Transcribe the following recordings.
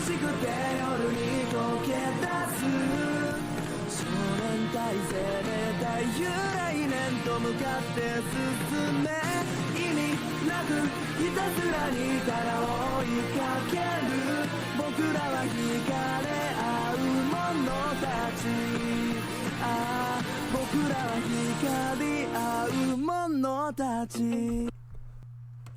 しくて夜に溶け出す少年隊生命体由来年と向かって進め意味なくひたすらにただ追いかける僕らは惹かれ合う者たちああ僕らは光り合う者たち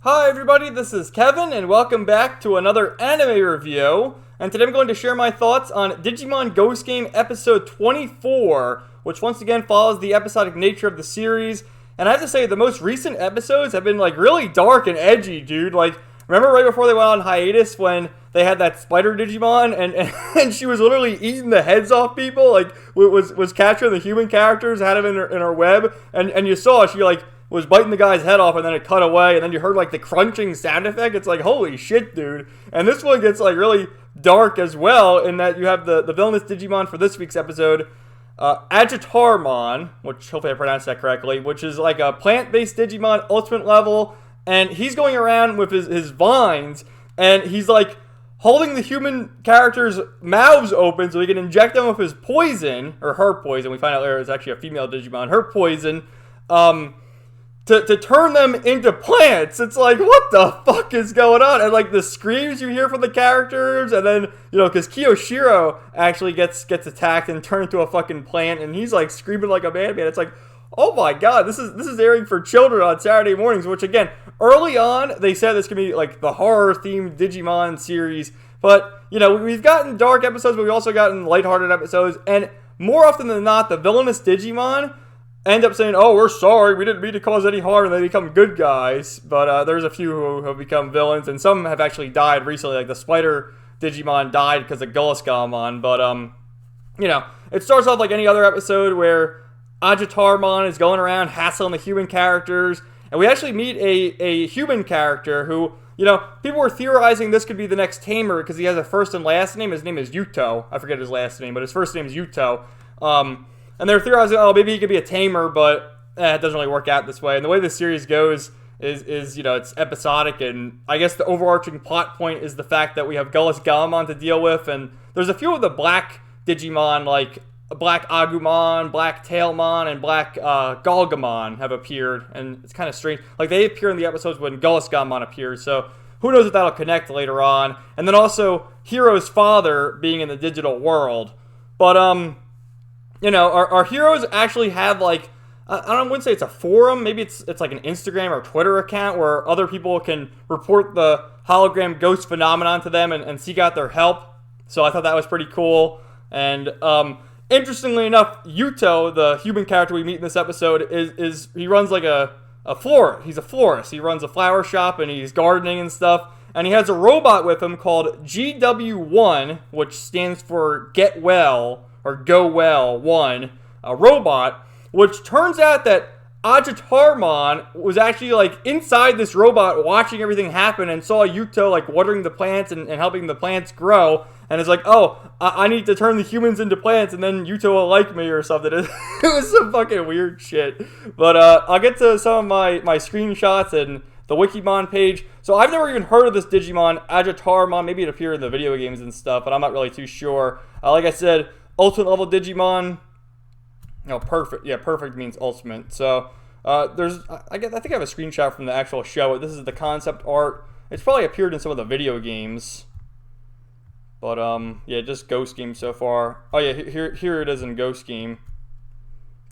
Hi everybody, this is Kevin and welcome back to another anime review. And today I'm going to share my thoughts on Digimon Ghost Game episode 24, which once again follows the episodic nature of the series. And I have to say, the most recent episodes have been like really dark and edgy, dude. Like, remember right before they went on hiatus when they had that spider Digimon and she was literally eating the heads off people, like was capturing the human characters, had them in her web, and you saw she like was biting the guy's head off and then it cut away and then you heard like the crunching sound effect. It's like, holy shit, dude. And this one gets like really dark as well in that you have the Villainous Digimon for this week's episode, Agitarmon, which hopefully I pronounced that correctly, which is like a plant-based Digimon ultimate level, and he's going around with his vines and he's like holding the human characters' mouths open so he can inject them with his poison, or her poison. We find out later it's actually a female Digimon, her poison, to turn them into plants. It's like, what the fuck is going on? And like the screams you hear from the characters, and then, you know, because Kiyoshiro actually gets attacked and turned into a fucking plant, and he's like screaming like a madman. It's like, oh my god, this is airing for children on Saturday mornings, which again, early on, they said this could be like the horror-themed Digimon series, but, you know, we've gotten dark episodes, but we've also gotten lighthearted episodes, and more often than not, the Villainous Digimon end up saying, oh, we're sorry, we didn't mean to cause any harm, and they become good guys. But there's a few who have become villains, and some have actually died recently, like the Spider Digimon died because of Gullisgamon. But, you know, it starts off like any other episode where Agitarmon is going around hassling the human characters, and we actually meet a human character who, you know, people were theorizing this could be the next Tamer because he has a first and last name. His name is Yuto. I forget his last name, but his first name is Yuto. And they're theorizing, oh, maybe he could be a tamer, but it doesn't really work out this way. And the way the series goes is, you know, it's episodic, and I guess the overarching plot point is the fact that we have Gullisgamon to deal with, and there's a few of the black Digimon, like Black Agumon, Black Tailmon, and Black Galgamon have appeared, and it's kind of strange. Like, they appear in the episodes when Gullisgamon appears, so who knows if that'll connect later on. And then also, Hero's father being in the digital world. But, you know, our heroes actually have, like, I wouldn't say it's a forum. Maybe it's like an Instagram or Twitter account where other people can report the hologram ghost phenomenon to them and seek out their help. So I thought that was pretty cool. And interestingly enough, Yuto, the human character we meet in this episode, is he runs like a florist. He's a florist. He runs a flower shop and he's gardening and stuff. And he has a robot with him called GW1, which stands for Get Well, or Go Well 1, a robot, which turns out that Agitarmon was actually like inside this robot watching everything happen and saw Yuto like watering the plants and helping the plants grow, and is like, oh, I need to turn the humans into plants and then Yuto will like me or something. It was some fucking weird shit. But I'll get to some of my screenshots and the Wikimon page. So I've never even heard of this Digimon, Agitarmon. Maybe it appeared in the video games and stuff, but I'm not really too sure. Like I said, ultimate level Digimon. No, perfect. Yeah, perfect means ultimate. So I think I have a screenshot from the actual show. This is the concept art. It's probably appeared in some of the video games. But yeah, just Ghost Game so far. Oh yeah, here it is in Ghost Game.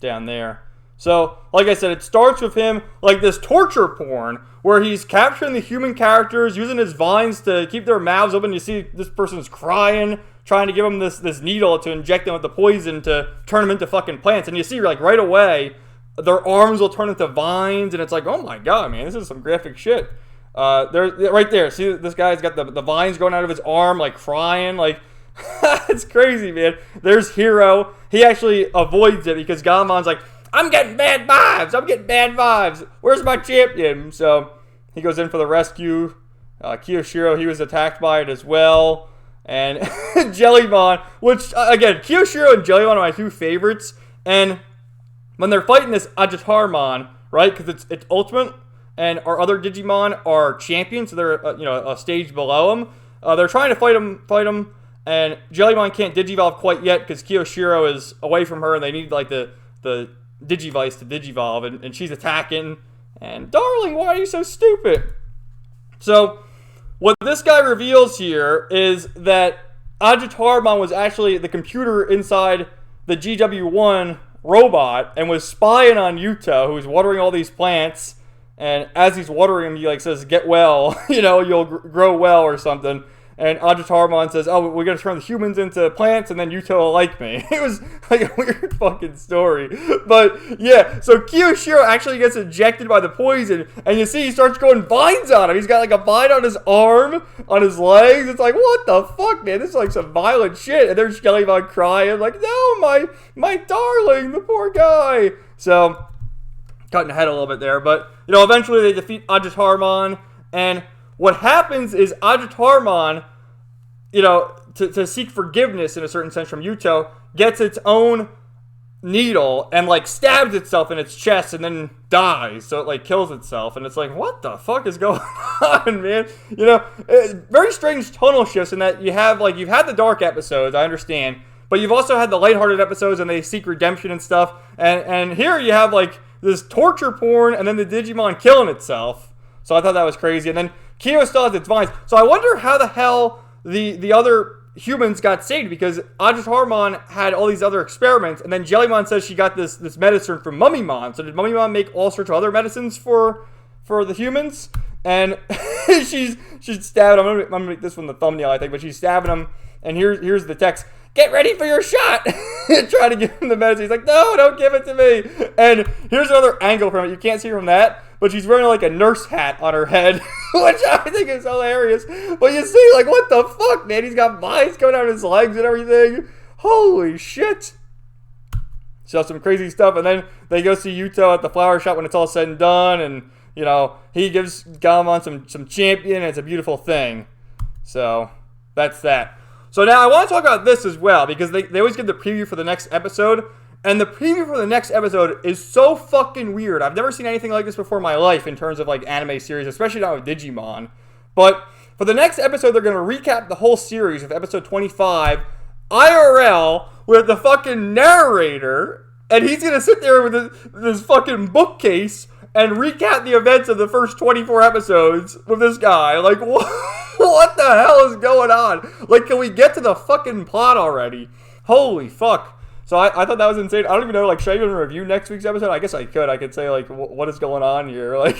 Down there. So, like I said, it starts with him like this torture porn where he's capturing the human characters, using his vines to keep their mouths open. You see this person's crying, trying to give them this needle to inject them with the poison to turn them into fucking plants. And you see, like, right away, their arms will turn into vines, and it's like, oh my god, man, this is some graphic shit. Right there, see, this guy's got the vines growing out of his arm, like, crying, like, it's crazy, man. There's Hero. He actually avoids it because Gamon's like, I'm getting bad vibes. Where's my champion? So he goes in for the rescue. Kiyoshiro, he was attacked by it as well. And Jellymon, which, again, Kiyoshiro and Jellymon are my two favorites. And when they're fighting this Agitarmon, right, because it's ultimate, and our other Digimon are champions, so they're, a stage below him. they're trying to fight him, and Jellymon can't Digivolve quite yet because Kiyoshiro is away from her, and they need like the Digivice to Digivolve, and she's attacking. And darling, why are you so stupid? So what this guy reveals here is that Ajitarmon was actually the computer inside the GW1 robot and was spying on Yuto, who was watering all these plants. And as he's watering them, he like says, "Get well, you'll grow well," or something. And Ajitarmon says, "Oh, we're gonna turn the humans into plants, and then Yuto will like me." It was like a weird fucking story, but yeah. So Kiyoshiro actually gets ejected by the poison, and you see he starts growing vines on him. He's got like a vine on his arm, on his legs. It's like, what the fuck, man? This is like some violent shit. And there's Jellymon crying, like, "No, my darling, the poor guy." So cutting ahead a little bit there, but eventually they defeat Ajitarmon, and what happens is Ajitarmon, to seek forgiveness in a certain sense from Yuto, gets its own needle and like stabs itself in its chest and then dies. So it like kills itself, and it's like, what the fuck is going on, man? Very strange tonal shifts in that you've had the dark episodes, I understand, but you've also had the lighthearted episodes and they seek redemption and stuff. And here you have like this torture porn and then the Digimon killing itself. So I thought that was crazy. And then Kyo still has its vines. So I wonder how the hell the other humans got saved, because Ajitarmon had all these other experiments, and then Jellymon says she got this medicine from Mummymon. So did Mummymon make all sorts of other medicines for the humans? And she's stabbing him. I'm gonna make this one the thumbnail, I think, but she's stabbing him, and here's the text: "Get ready for your shot." Trying to give him the medicine. He's like, "No, don't give it to me." And here's another angle from it. You can't see from that, but she's wearing like a nurse hat on her head, which I think is hilarious. But you see, like, what the fuck, man? He's got vines coming out of his legs and everything. Holy shit. So some crazy stuff. And then they go see Yuto at the flower shop when it's all said and done. And, he gives Gaomon some champion, and it's a beautiful thing. So that's that. So now I want to talk about this as well, because they always give the preview for the next episode. And the preview for the next episode is so fucking weird. I've never seen anything like this before in my life in terms of like anime series, especially not with Digimon. But for the next episode, they're going to recap the whole series with episode 25, IRL, with the fucking narrator. And he's going to sit there with this fucking bookcase and recap the events of the first 24 episodes with this guy. Like, what the hell is going on? Like, can we get to the fucking plot already? Holy fuck. So I thought that was insane. I don't even know, like, should I even review next week's episode? I guess I could. I could say, like, what is going on here? Like,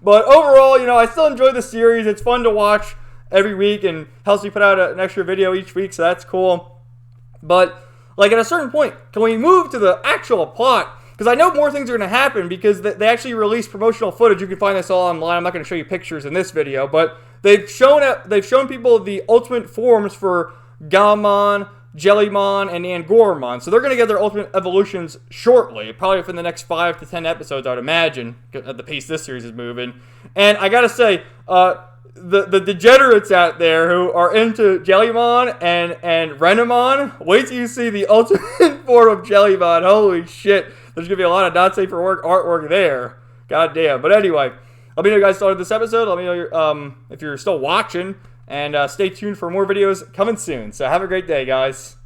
But overall, I still enjoy the series. It's fun to watch every week and helps me put out an extra video each week, so that's cool. But, like, at a certain point, can we move to the actual plot? Because I know more things are going to happen because they actually released promotional footage. You can find this all online. I'm not going to show you pictures in this video, but they've shown people the ultimate forms for Gaomon, Jellymon, and Angormon. So they're going to get their ultimate evolutions shortly, probably within the next 5 to 10 episodes, I would imagine, at the pace this series is moving. And I gotta say, the degenerates out there who are into Jellymon and Renamon, wait till you see the ultimate form of Jellymon. Holy shit, there's going to be a lot of not safe for work artwork there. God damn. But anyway, let me know you guys started this episode. Let me know if you're still watching. And stay tuned for more videos coming soon. So have a great day, guys.